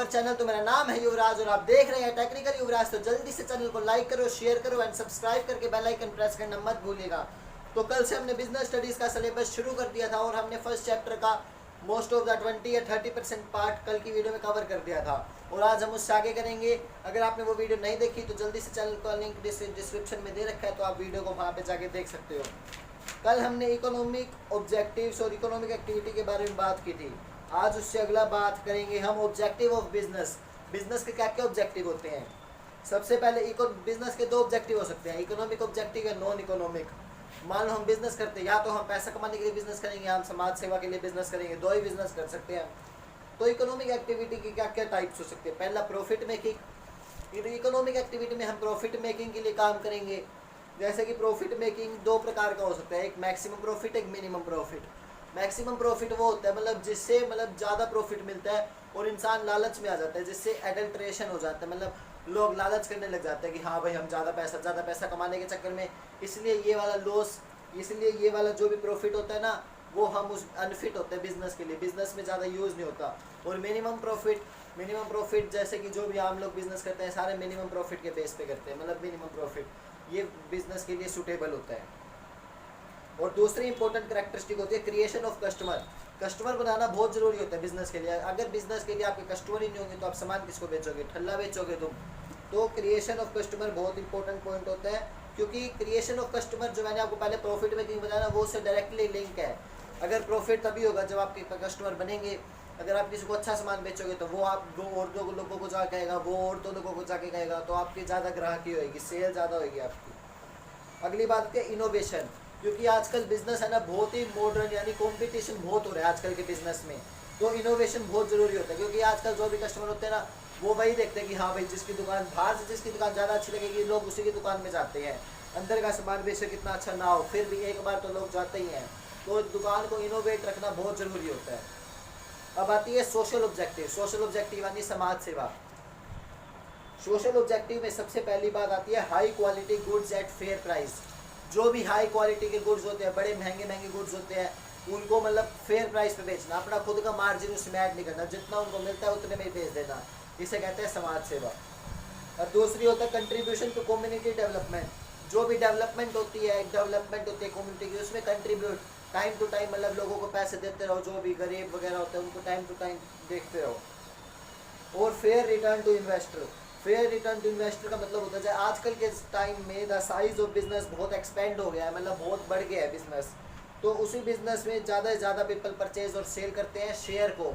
Channel. तो मेरा नाम है युवराज और आप देख रहे हैं टेक्निकल युवराज। तो जल्दी से चैनल को लाइक करो, शेयर करो एंड सब्सक्राइब करके बेल आइकन प्रेस करना मत भूलिएगा। तो कल से हमने बिजनेस स्टडीज़ का सिलेबस शुरू कर दिया था और हमने फर्स्ट चैप्टर का मोस्ट ऑफ द 20 या 30% पार्ट कल की वीडियो में कवर कर दिया था और आज हम उससे आगे करेंगे। अगर आपने वो वीडियो नहीं देखी तो जल्दी से चैनल का लिंक डिस्क्रिप्शन में दे रखा है, तो आप वीडियो को वहाँ पे जाके देख सकते हो। कल हमने इकोनॉमिक ऑब्जेक्टिव्स और इकोनॉमिक एक्टिविटी के बारे में बात की थी। आज उससे अगला बात करेंगे हम ऑब्जेक्टिव ऑफ बिजनेस। बिजनेस के क्या क्या ऑब्जेक्टिव होते हैं। सबसे पहले बिजनेस के दो ऑब्जेक्टिव हो सकते हैं, इकोनॉमिक ऑब्जेक्टिव या नॉन इकोनॉमिक। मान लो हम बिजनेस करते हैं, या तो हम पैसा कमाने के लिए बिजनेस करेंगे, हम समाज सेवा के लिए बिजनेस करेंगे, दो ही बिजनेस कर सकते हैं। तो इकोनॉमिक एक्टिविटी की क्या क्या टाइप्स हो सकते हैं। पहला प्रॉफिट मेकिंग। इकोनॉमिक एक्टिविटी में हम प्रॉफिट मेकिंग के लिए काम करेंगे। जैसे कि प्रॉफिट मेकिंग दो प्रकार का हो सकता है, एक मैक्सिमम प्रॉफिट, एक मिनिमम प्रॉफिट। मैक्सिमम प्रॉफिट वो होता है मतलब जिससे ज़्यादा प्रॉफिट मिलता है और इंसान लालच में आ जाता है, जिससे एडल्ट्रेशन हो जाता है, मतलब लोग लालच करने लग जाते हैं कि हाँ भाई हम ज़्यादा पैसा कमाने के चक्कर में, इसलिए ये वाला लॉस, इसलिए ये वाला जो भी प्रॉफिट होता है ना वो हम उस अनफिट होते हैं बिजनेस के लिए, बिजनेस में ज़्यादा यूज़ नहीं होता। और मिनिमम प्रॉफिट जैसे कि जो भी आम लोग बिजनेस करते हैं सारे मिनिमम प्रॉफिट के बेस पे करते हैं, मतलब मिनिमम प्रॉफिट ये बिजनेस के लिए सूटेबल होता है। और दूसरी इंपॉर्टेंट कैरेक्टरिस्टिक होती है क्रिएशन ऑफ कस्टमर। कस्टमर बनाना बहुत ज़रूरी होता है बिजनेस के लिए। अगर बिजनेस के लिए आपके कस्टमर ही नहीं होंगे तो आप सामान किसको बेचोगे, ठल्ला बेचोगे तुम। तो क्रिएशन ऑफ कस्टमर बहुत इंपॉर्टेंट पॉइंट होता है, क्योंकि क्रिएशन ऑफ कस्टमर जो मैंने आपको पहले प्रॉफिट मेकिंग बताया वो उससे डायरेक्टली लिंक है। अगर प्रॉफिट तभी होगा जब आपके कस्टमर बनेंगे। अगर आप किसी को अच्छा सामान बेचोगे तो वो आप दो और दो लोगों को जाके कहेगा, वो और दो लोगों को जाके कहेगा, तो आपकी ज़्यादा ग्राहकी होगी, सेल ज़्यादा होगी आपकी। अगली बात है इनोवेशन, क्योंकि आजकल बिजनेस है ना बहुत ही मॉडर्न, यानी कंपटीशन बहुत हो रहा है आजकल के बिजनेस में। तो इनोवेशन बहुत ज़रूरी होता है, क्योंकि आजकल जो भी कस्टमर होते हैं ना वो वही देखते हैं कि हाँ भाई जिसकी दुकान बाहर से जिसकी दुकान ज़्यादा अच्छी लगेगी लोग उसी की दुकान में जाते हैं। अंदर का सामान बेशक कितना अच्छा ना हो फिर भी एक बार तो लोग जाते ही हैं। तो दुकान को इनोवेट रखना बहुत ज़रूरी होता है। अब आती है सोशल ऑब्जेक्टिव। सोशल ऑब्जेक्टिव यानी समाज सेवा। सोशल ऑब्जेक्टिव में सबसे पहली बात आती है high quality goods at fair price. जो भी हाई क्वालिटी के गुड्स होते हैं, बड़े महंगे गुड्स होते हैं, उनको मतलब फेयर प्राइस पे बेचना, अपना खुद का मार्जिन उसमें ऐड नहीं करना, जितना उनको मिलता है उतने में ही बेच देना, इसे कहते हैं समाज सेवा। और दूसरी होता है कंट्रीब्यूशन टू कम्युनिटी डेवलपमेंट। जो भी डेवलपमेंट होती है कम्युनिटी की, उसमें कंट्रीब्यूट टाइम टू टाइम, मतलब लोगों को पैसे देते रहो, जो भी गरीब वगैरह होते हैं उनको टाइम टू टाइम देखते रहो। और fair return to investor. Fair return to investor का मतलब होता है आजकल के टाइम में द साइज ऑफ बिजनेस बहुत एक्सपेंड हो गया है, मतलब बहुत बढ़ गया है बिजनेस। तो उसी बिजनेस में ज़्यादा से ज़्यादा पीपल परचेज और सेल करते हैं शेयर को,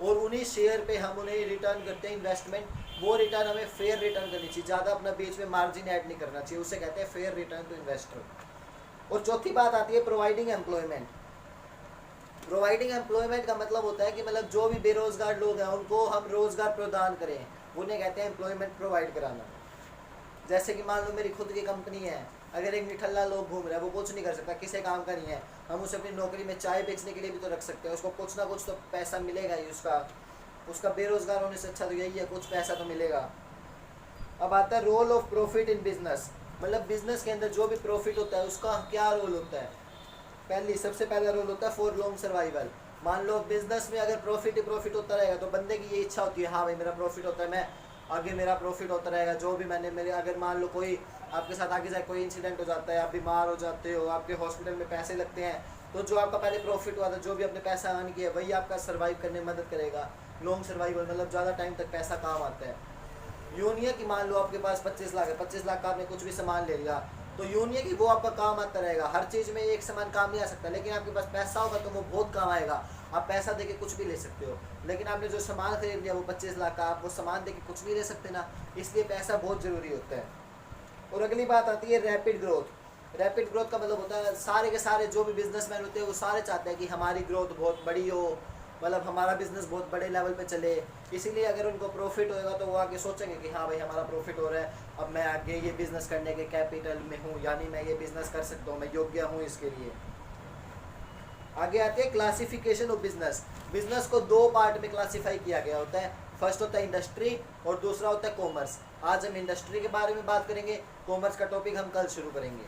और उन्हीं शेयर पे हम उन्हें रिटर्न करते हैं इन्वेस्टमेंट। वो रिटर्न हमें फेयर रिटर्न करनी चाहिए, ज़्यादा अपना बीच में मार्जिन ऐड नहीं करना चाहिए, उसे कहते हैं फेयर रिटर्न टू इन्वेस्टर। और चौथी बात आती है प्रोवाइडिंग एम्प्लॉयमेंट। प्रोवाइडिंग एम्प्लॉयमेंट का मतलब होता है कि मतलब जो भी बेरोजगार लोग हैं उनको हम रोजगार प्रदान करें, उन्हें कहते हैं एम्प्लॉयमेंट प्रोवाइड कराना। जैसे कि मान लो मेरी खुद की कंपनी है, अगर एक निठल्ला लोग घूम रहा है, वो कुछ नहीं कर सकता, किसी काम का नहीं है, हम उसे अपनी नौकरी में चाय बेचने के लिए भी तो रख सकते हैं, उसको कुछ ना कुछ तो पैसा मिलेगा ही, उसका बेरोजगार होने से अच्छा तो यही है, कुछ पैसा तो मिलेगा। अब आता है role of profit in business. मतलब बिजनेस के अंदर जो भी प्रॉफिट होता है उसका क्या रोल होता है। सबसे पहला रोल होता है फॉर लॉन्ग सर्वाइवल। मान लो बिजनेस में अगर प्रॉफिट ही प्रॉफिट होता रहेगा तो बंदे की ये इच्छा होती है हाँ भाई मेरा प्रॉफिट होता है, मैं आगे मेरा प्रॉफिट होता रहेगा, जो भी मेरे अगर मान लो कोई आपके साथ आगे जाए कोई इंसिडेंट हो जाता है, आप बीमार हो जाते हो, आपके हॉस्पिटल में पैसे लगते हैं, तो जो आपका पहले प्रॉफिट हुआ था, जो भी आपने पैसा अर्न किया वही आपका सर्वाइव करने में मदद करेगा। लॉन्ग सर्वाइवल मतलब ज़्यादा टाइम तक पैसा काम आता है। यूनियन की मान लो आपके पास 25 लाख है, 25 लाख का आपने कुछ भी सामान ले लिया, तो यूनियन की वो आपका काम आता रहेगा। हर चीज़ में एक सामान काम नहीं आ सकता, लेकिन आपके पास पैसा होगा तो वो बहुत काम आएगा, आप पैसा देके कुछ भी ले सकते हो। लेकिन आपने जो सामान खरीद लिया वो 25 लाख का, आप वो सामान देके कुछ नहीं ले सकते ना, इसलिए पैसा बहुत ज़रूरी होता है। और अगली बात आती है रैपिड ग्रोथ। रैपिड ग्रोथ का मतलब होता है सारे के सारे जो भी बिजनेसमैन होते हैं वो सारे चाहते हैं कि हमारी ग्रोथ बहुत बड़ी हो, मतलब हमारा बिजनेस बहुत बड़े लेवल पे चले। इसीलिए अगर उनको प्रॉफिट होएगा तो वो आगे सोचेंगे कि हाँ भाई हमारा प्रॉफिट हो रहा है, अब मैं आगे ये बिज़नेस करने के कैपिटल में हूँ, यानी मैं ये बिज़नेस कर सकता हूँ, मैं योग्य हूँ इसके लिए। आगे आते हैं क्लासिफिकेशन ऑफ बिजनेस। बिजनेस को दो पार्ट में क्लासीफाई किया गया होता है, फर्स्ट होता है इंडस्ट्री और दूसरा होता है कॉमर्स। आज हम इंडस्ट्री के बारे में बात करेंगे, कॉमर्स का टॉपिक हम कल शुरू करेंगे।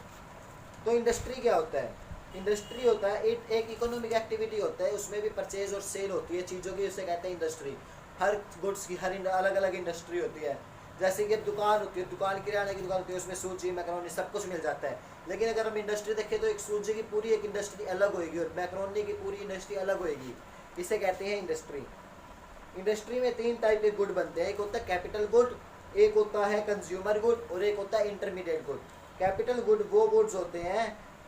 तो इंडस्ट्री क्या होता है। इंडस्ट्री होता है एक इकोनॉमिक एक्टिविटी होता है, उसमें भी परचेज और सेल होती है चीज़ों की, उसे कहते हैं इंडस्ट्री। हर गुड्स की हर अलग अलग इंडस्ट्री होती है। जैसे कि दुकान होती है, दुकान किराने की दुकान होती है, उसमें सूजी मैक्रोनी सब कुछ मिल जाता है। लेकिन अगर हम इंडस्ट्री देखें तो एक सूजी की पूरी एक इंडस्ट्री अलग होगी और मैक्रोनी की पूरी इंडस्ट्री अलग होगी। इसे कहते हैं इंडस्ट्री। इंडस्ट्री में 3 टाइप के गुड बनते हैं, एक होता है कैपिटल गुड, एक होता है कंज्यूमर गुड और एक होता है इंटरमीडिएट गुड। कैपिटल गुड वो गुड्स होते हैं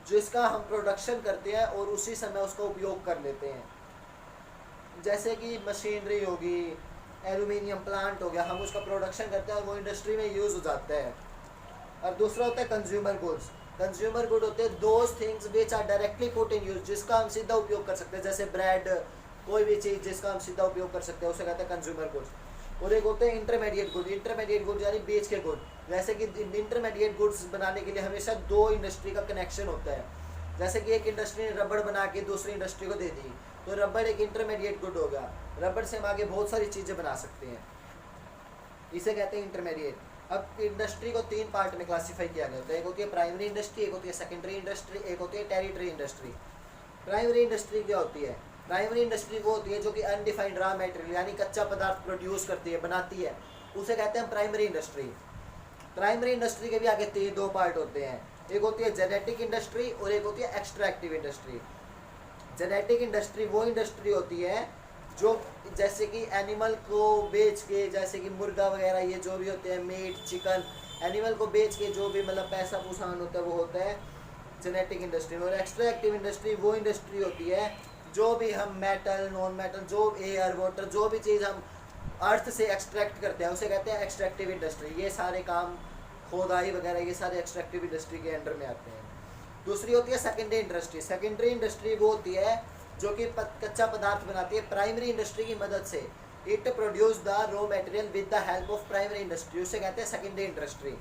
जिसका हम प्रोडक्शन करते हैं और उसी समय उसका उपयोग कर लेते हैं। जैसे कि मशीनरी होगी, एल्यूमिनियम प्लांट हो गया, हम उसका प्रोडक्शन करते हैं और वो इंडस्ट्री में यूज़ हो जाता है। और दूसरा होता है कंज्यूमर गुड्स। कंज्यूमर गुड होते हैं those things which are directly put in use, जिसका हम सीधा उपयोग कर सकते हैं, जैसे ब्रेड, कोई भी चीज़ जिसका हम सीधा उपयोग कर सकते हैं उसे कहते हैं कंज्यूमर गुड्स। और एक होते हैं इंटरमीडिएट गुड। इंटरमीडिएट गुड यानी बीच के गुड। जैसे कि इंटरमीडिएट गुड्स बनाने के लिए हमेशा 2 इंडस्ट्री का कनेक्शन होता है। जैसे कि एक इंडस्ट्री ने रबड़ बना के दूसरी इंडस्ट्री को दे दी, तो रबड़ एक इंटरमीडिएट गुड होगा। रबड़ से हम आगे बहुत सारी चीज़ें बना सकते हैं, इसे कहते हैं इंटरमीडिएट। अब इंडस्ट्री को 3 पार्ट में क्लासीफाई किया गया होता है, एक होती है प्राइमरी इंडस्ट्री, एक होती है सेकेंडरी इंडस्ट्री, एक होती है टेरिटरी इंडस्ट्री। प्राइमरी इंडस्ट्री क्या होती है? प्राइमरी इंडस्ट्री वो होती है जो कि अनडिफाइंड रॉ मटेरियल यानी कच्चा पदार्थ प्रोड्यूस करती है, बनाती है, उसे कहते हैं प्राइमरी इंडस्ट्री। प्राइमरी इंडस्ट्री के भी आगे 2 पार्ट होते हैं, एक होती है जेनेटिक इंडस्ट्री और एक होती है एक्सट्रैक्टिव इंडस्ट्री। जेनेटिक इंडस्ट्री वो इंडस्ट्री होती है जो जैसे कि एनिमल को बेच के, जैसे कि मुर्गा वगैरह ये जो भी होते हैं, मीट चिकन, एनिमल को बेच के जो भी मतलब पैसा पुसान होता है वो होता है जेनेटिक इंडस्ट्री में। और एक्सट्रैक्टिव इंडस्ट्री वो इंडस्ट्री होती है जो भी हम मेटल, नॉन मेटल, जो एयर, वाटर, जो भी चीज़ हम अर्थ से एक्सट्रैक्ट करते हैं उसे कहते हैं एक्सट्रैक्टिव इंडस्ट्री। ये सारे काम, खोदाई वगैरह, ये सारे एक्सट्रैक्टिव इंडस्ट्री के अंडर में आते हैं। दूसरी होती है सेकेंडरी इंडस्ट्री। सेकेंडरी इंडस्ट्री वो होती है जो कि कच्चा पदार्थ बनाती है प्राइमरी इंडस्ट्री की मदद से। It produce the raw material with the help of primary industry, उसे कहते हैं सेकेंडरी इंडस्ट्री।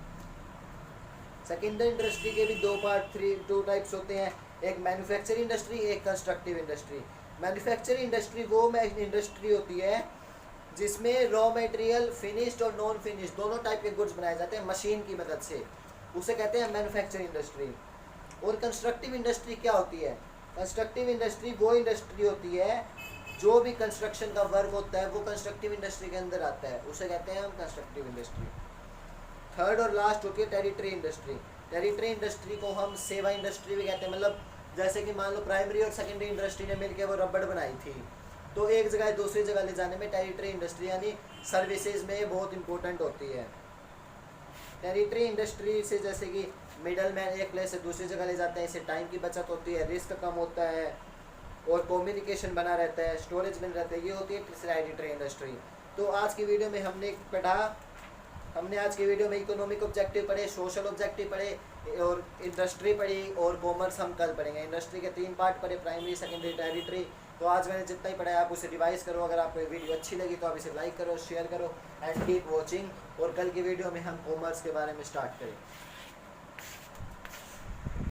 सेकेंडरी इंडस्ट्री के भी 2 टाइप्स होते हैं, एक मैन्युफैक्चरिंग इंडस्ट्री, एक कंस्ट्रक्टिव इंडस्ट्री। मैन्युफैक्चरिंग इंडस्ट्री वो इंडस्ट्री होती है जिसमें रॉ मटेरियल फिनिश्ड और नॉन फिनिश्ड दोनों टाइप के गुड्स बनाए जाते हैं मशीन की मदद से, उसे कहते हैं मैन्युफैक्चरिंग इंडस्ट्री। और कंस्ट्रक्टिव इंडस्ट्री क्या होती है? कंस्ट्रक्टिव इंडस्ट्री वो इंडस्ट्री होती है जो भी कंस्ट्रक्शन का वर्क होता है वो कंस्ट्रक्टिव इंडस्ट्री के अंदर आता है, उसे कहते हैं हम कंस्ट्रक्टिव इंडस्ट्री। थर्ड और लास्ट होती है टेरिटरी इंडस्ट्री। टेरिटरी इंडस्ट्री को हम सेवा इंडस्ट्री भी कहते हैं। मतलब जैसे कि मान लो प्राइमरी और सेकेंडरी इंडस्ट्री ने मिलकर वो रबड़ बनाई थी, तो एक जगह दूसरी जगह ले जाने में टेरिटरी इंडस्ट्री यानी सर्विसेज में बहुत इंपॉर्टेंट होती है। टेरिटरी इंडस्ट्री से जैसे कि मिडल मैन एक प्लेस से दूसरी जगह ले जाते हैं, इससे टाइम की बचत होती है, रिस्क कम होता है और कम्युनिकेशन बना रहता है, स्टोरेज बन रहता है, ये होती है टेरिटरी इंडस्ट्री। तो आज की वीडियो में हमने आज की वीडियो में इकोनॉमिक ऑब्जेक्टिव पढ़े, सोशल ऑब्जेक्टिव पढ़े और इंडस्ट्री पढ़ी और कॉमर्स हम कल पढ़ेंगे। इंडस्ट्री के 3 पार्ट पढ़े, प्राइमरी, सेकेंडरी, टेरिटरी। तो आज मैंने जितना ही पढ़ा है आप उसे रिवाइज करो। अगर आपको वीडियो अच्छी लगी तो आप इसे लाइक करो, शेयर करो एंड कीप वॉचिंग। और कल की वीडियो में हम कॉमर्स के बारे में स्टार्ट करें।